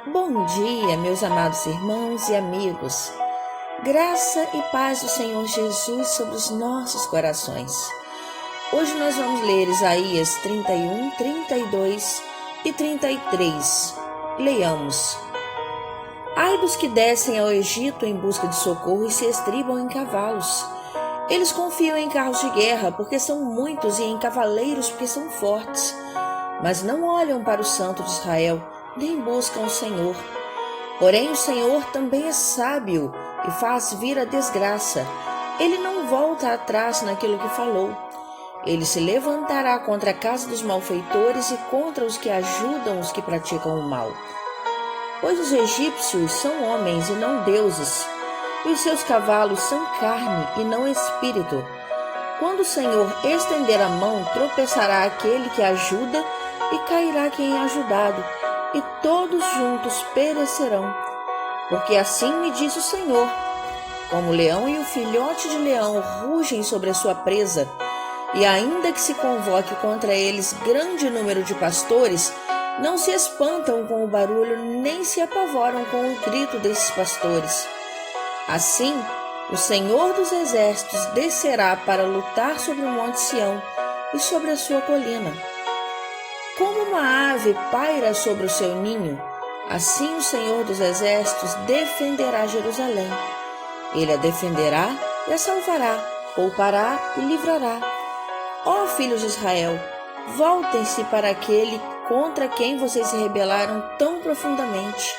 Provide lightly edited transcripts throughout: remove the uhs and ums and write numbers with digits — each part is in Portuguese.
Bom dia, meus amados irmãos e amigos. Graça e paz do Senhor Jesus sobre os nossos corações. Hoje nós vamos ler Isaías 31, 32 e 33. Leiamos. Ai dos que descem ao Egito em busca de socorro e se estribam em cavalos. Eles confiam em carros de guerra porque são muitos e em cavaleiros porque são fortes, mas não olham para o Santo de Israel, nem buscam o Senhor. Porém, o Senhor também é sábio e faz vir a desgraça. Ele não volta atrás naquilo que falou. Ele se levantará contra a casa dos malfeitores e contra os que ajudam os que praticam o mal. Pois os egípcios são homens e não deuses, e os seus cavalos são carne e não espírito. Quando o Senhor estender a mão, tropeçará aquele que ajuda e cairá quem é ajudado, e todos juntos perecerão. Porque assim me disse o Senhor: como o leão e o filhote de leão rugem sobre a sua presa, e ainda que se convoque contra eles grande número de pastores, não se espantam com o barulho, nem se apavoram com o grito desses pastores. Assim, o Senhor dos Exércitos descerá para lutar sobre o monte Sião e sobre a sua colina. Como uma ave paira sobre o seu ninho, assim o Senhor dos Exércitos defenderá Jerusalém. Ele a defenderá e a salvará, poupará e livrará. Ó filhos de Israel, voltem-se para aquele contra quem vocês se rebelaram tão profundamente.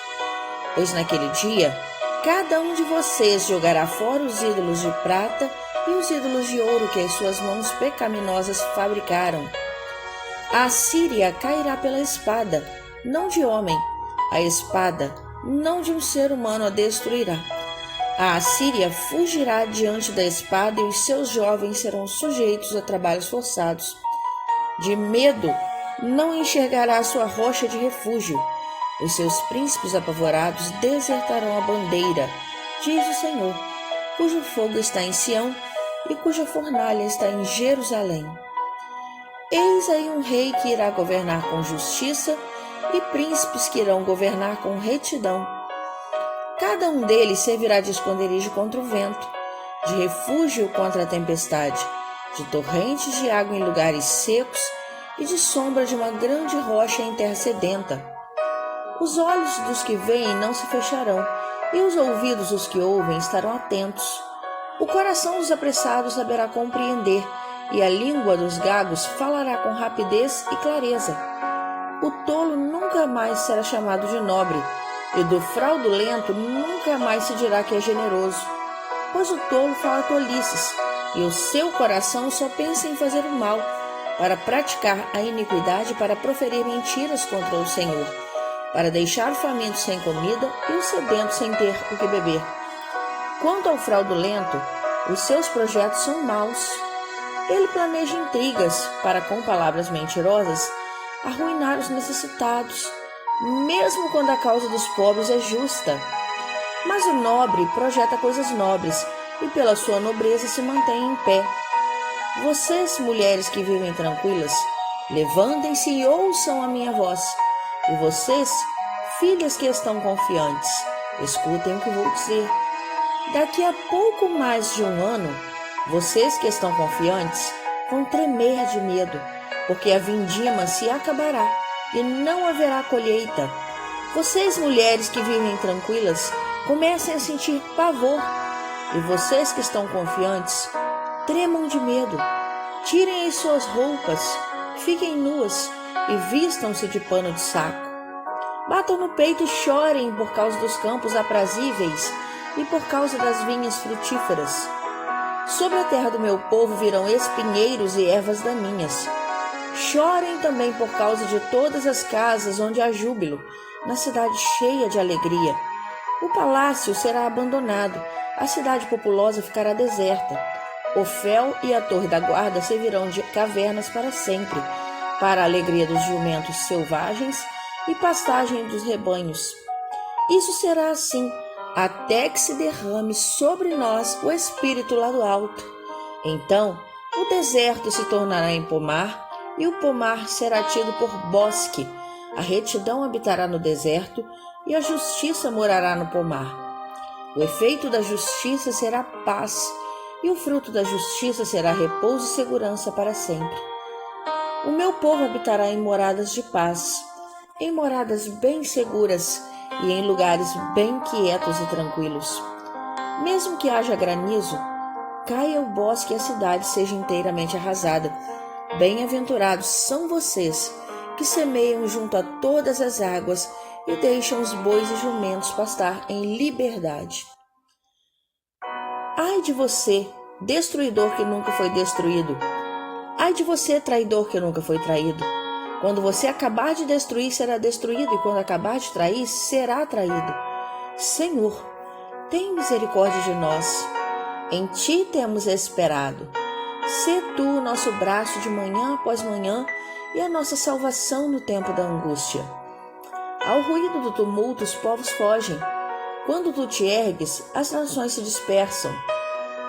Pois naquele dia, cada um de vocês jogará fora os ídolos de prata e os ídolos de ouro que as suas mãos pecaminosas fabricaram. A Assíria cairá pela espada, não de homem. A espada, não de um ser humano, a destruirá. A Assíria fugirá diante da espada e os seus jovens serão sujeitos a trabalhos forçados. De medo, não enxergará sua rocha de refúgio. Os seus príncipes apavorados desertarão a bandeira, diz o Senhor, cujo fogo está em Sião e cuja fornalha está em Jerusalém. Eis aí um rei que irá governar com justiça e príncipes que irão governar com retidão. Cada um deles servirá de esconderijo contra o vento, de refúgio contra a tempestade, de torrentes de água em lugares secos e de sombra de uma grande rocha em terra sedenta. Os olhos dos que veem não se fecharão, e os ouvidos dos que ouvem estarão atentos. O coração dos apressados saberá compreender, e a língua dos gagos falará com rapidez e clareza. O tolo nunca mais será chamado de nobre, e do fraudulento nunca mais se dirá que é generoso. Pois o tolo fala tolices, e o seu coração só pensa em fazer o mal, para praticar a iniquidade, para proferir mentiras contra o Senhor, para deixar o faminto sem comida e o sedento sem ter o que beber. Quanto ao fraudulento, os seus projetos são maus. Ele planeja intrigas para, com palavras mentirosas, arruinar os necessitados, mesmo quando a causa dos pobres é justa. Mas o nobre projeta coisas nobres e pela sua nobreza se mantém em pé. Vocês, mulheres que vivem tranquilas, levantem-se e ouçam a minha voz. E vocês, filhas que estão confiantes, escutem o que vou dizer. Daqui a pouco mais de um ano, vocês que estão confiantes vão tremer de medo, porque a vindima se acabará e não haverá colheita. Vocês, mulheres que vivem tranquilas, comecem a sentir pavor, e vocês que estão confiantes, tremam de medo. Tirem as suas roupas, fiquem nuas e vistam-se de pano de saco. Batam no peito e chorem por causa dos campos aprazíveis e por causa das vinhas frutíferas. Sobre a terra do meu povo virão espinheiros e ervas daninhas. Chorem também por causa de todas as casas onde há júbilo, na cidade cheia de alegria. O palácio será abandonado, a cidade populosa ficará deserta. Ofel e a torre da guarda servirão de cavernas para sempre, para a alegria dos jumentos selvagens e pastagem dos rebanhos. Isso será assim, até que se derrame sobre nós o Espírito lá do alto. Então, o deserto se tornará em pomar, e o pomar será tido por bosque. A retidão habitará no deserto e a justiça morará no pomar. O efeito da justiça será paz, e o fruto da justiça será repouso e segurança para sempre. O meu povo habitará em moradas de paz, em moradas bem seguras e em lugares bem quietos e tranquilos. Mesmo que haja granizo, caia o bosque e a cidade seja inteiramente arrasada. Bem-aventurados são vocês que semeiam junto a todas as águas e deixam os bois e jumentos pastar em liberdade. Ai de você, destruidor que nunca foi destruído! Ai de você, traidor que nunca foi traído! Quando você acabar de destruir, será destruído, e quando acabar de trair, será traído. Senhor, tem misericórdia de nós. Em Ti temos esperado. Sê Tu o nosso braço de manhã após manhã e a nossa salvação no tempo da angústia. Ao ruído do tumulto, os povos fogem. Quando Tu te ergues, as nações se dispersam.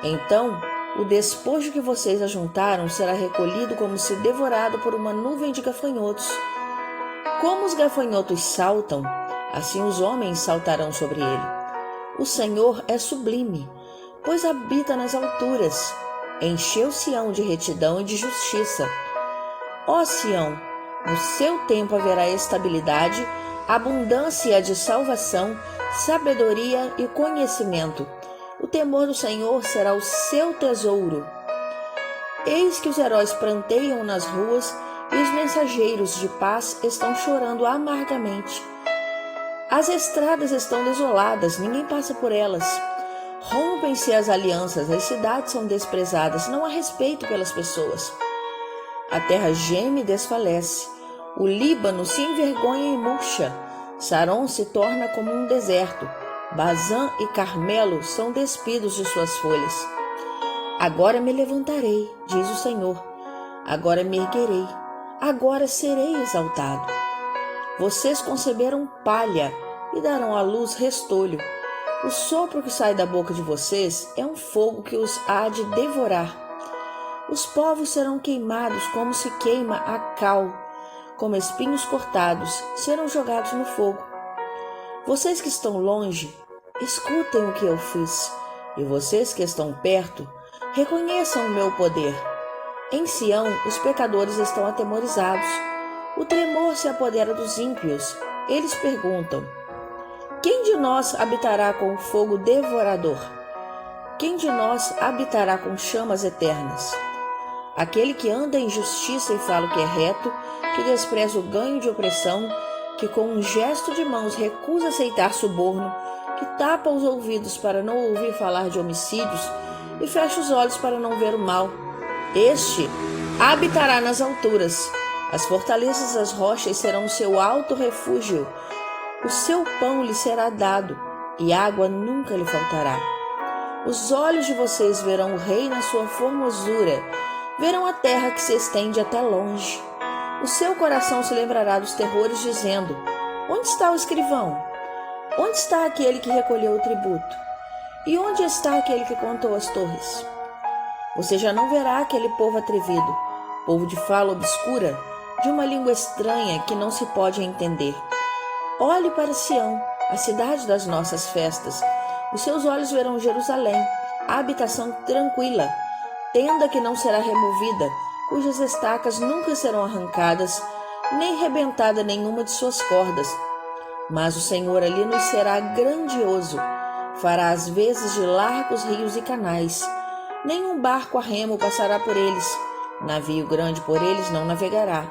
Então, o despojo que vocês ajuntaram será recolhido como se devorado por uma nuvem de gafanhotos. Como os gafanhotos saltam, assim os homens saltarão sobre ele. O Senhor é sublime, pois habita nas alturas. Encheu Sião de retidão e de justiça. Ó Sião, no seu tempo haverá estabilidade, abundância de salvação, sabedoria e conhecimento. O temor do Senhor será o seu tesouro. Eis que os heróis pranteiam nas ruas e os mensageiros de paz estão chorando amargamente. As estradas estão desoladas, ninguém passa por elas. Rompem-se as alianças, as cidades são desprezadas, não há respeito pelas pessoas. A terra geme e desfalece, o Líbano se envergonha e murcha, Saron se torna como um deserto, Bazã e Carmelo são despidos de suas folhas. Agora me levantarei, diz o Senhor, agora me erguerei, agora serei exaltado. Vocês conceberam palha e darão à luz restolho. O sopro que sai da boca de vocês é um fogo que os há de devorar. Os povos serão queimados como se queima a cal, como espinhos cortados, serão jogados no fogo. Vocês que estão longe, escutem o que eu fiz, e vocês que estão perto, reconheçam o meu poder. Em Sião, os pecadores estão atemorizados. O tremor se apodera dos ímpios. Eles perguntam: quem de nós habitará com o fogo devorador? Quem de nós habitará com chamas eternas? Aquele que anda em justiça e fala o que é reto, que despreza o ganho de opressão, que com um gesto de mãos recusa aceitar suborno, que tapa os ouvidos para não ouvir falar de homicídios e fecha os olhos para não ver o mal. Este habitará nas alturas. As fortalezas das rochas serão o seu alto refúgio. O seu pão lhe será dado, e água nunca lhe faltará. Os olhos de vocês verão o rei na sua formosura, verão a terra que se estende até longe. O seu coração se lembrará dos terrores, dizendo: onde está o escrivão? Onde está aquele que recolheu o tributo? E onde está aquele que contou as torres? Você já não verá aquele povo atrevido, povo de fala obscura, de uma língua estranha que não se pode entender. Olhe para Sião, a cidade das nossas festas. Os seus olhos verão Jerusalém, a habitação tranquila, tenda que não será removida, cujas estacas nunca serão arrancadas, nem rebentada nenhuma de suas cordas. Mas o Senhor ali nos será grandioso, fará às vezes de largos rios e canais. Nenhum barco a remo passará por eles, navio grande por eles não navegará,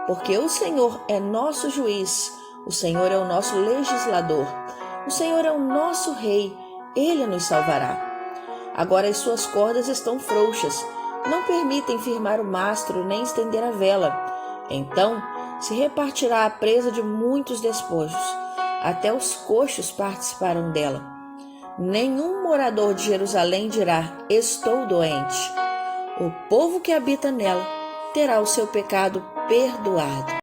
porque o Senhor é nosso juiz, o Senhor é o nosso legislador, o Senhor é o nosso rei, Ele nos salvará. Agora as suas cordas estão frouxas, não permitem firmar o mastro nem estender a vela. Então se repartirá a presa de muitos despojos, até os coxos participarão dela. Nenhum morador de Jerusalém dirá: estou doente. O povo que habita nela terá o seu pecado perdoado.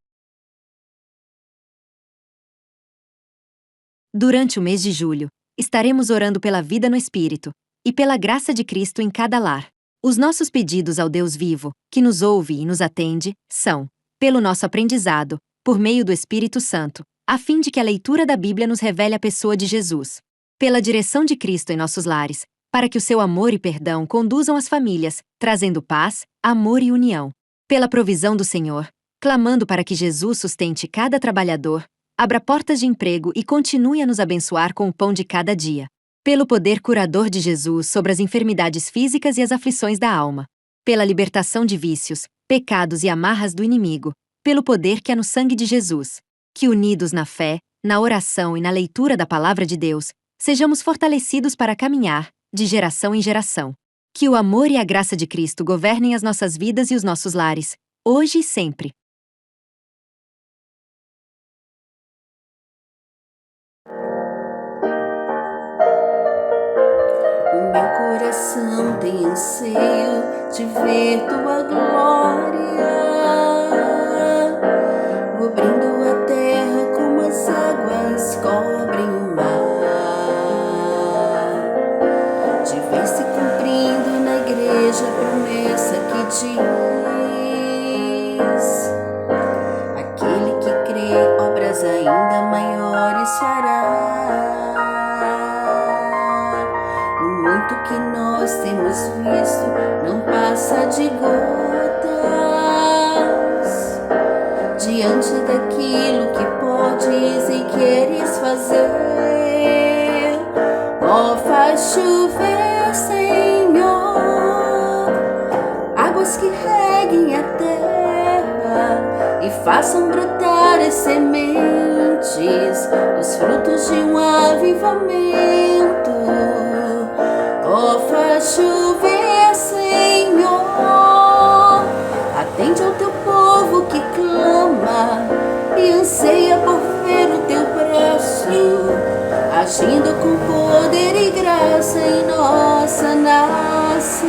Durante o mês de julho, estaremos orando pela vida no Espírito e pela graça de Cristo em cada lar. Os nossos pedidos ao Deus vivo, que nos ouve e nos atende, são: pelo nosso aprendizado, por meio do Espírito Santo, a fim de que a leitura da Bíblia nos revele a pessoa de Jesus. Pela direção de Cristo em nossos lares, para que o seu amor e perdão conduzam as famílias, trazendo paz, amor e união. Pela provisão do Senhor, clamando para que Jesus sustente cada trabalhador, abra portas de emprego e continue a nos abençoar com o pão de cada dia. Pelo poder curador de Jesus sobre as enfermidades físicas e as aflições da alma. Pela libertação de vícios, pecados e amarras do inimigo, pelo poder que há no sangue de Jesus. Que unidos na fé, na oração e na leitura da palavra de Deus, sejamos fortalecidos para caminhar, de geração em geração. Que o amor e a graça de Cristo governem as nossas vidas e os nossos lares, hoje e sempre. O meu coração tem anseio de ver tua glória, cobrindo a terra como as águas cobrem o mar, de ver se cumprindo na igreja a promessa que diz: aquele que crê obras ainda maiores fará. Muito que nós temos visto não passa de gotas diante daquilo que podes e queres fazer. Ó, faz chover, Senhor, águas que reguem a terra e façam brotar as sementes, os frutos de um avivamento. Ó, faz chover, Senhor, atende ao teu povo que clama e anseia por ver o teu braço, agindo com poder e graça em nossa nação,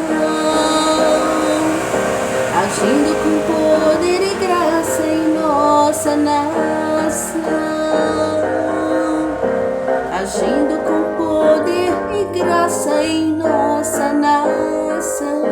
agindo com poder e graça em nossa nação, agindo com poder e graça em nossa nação.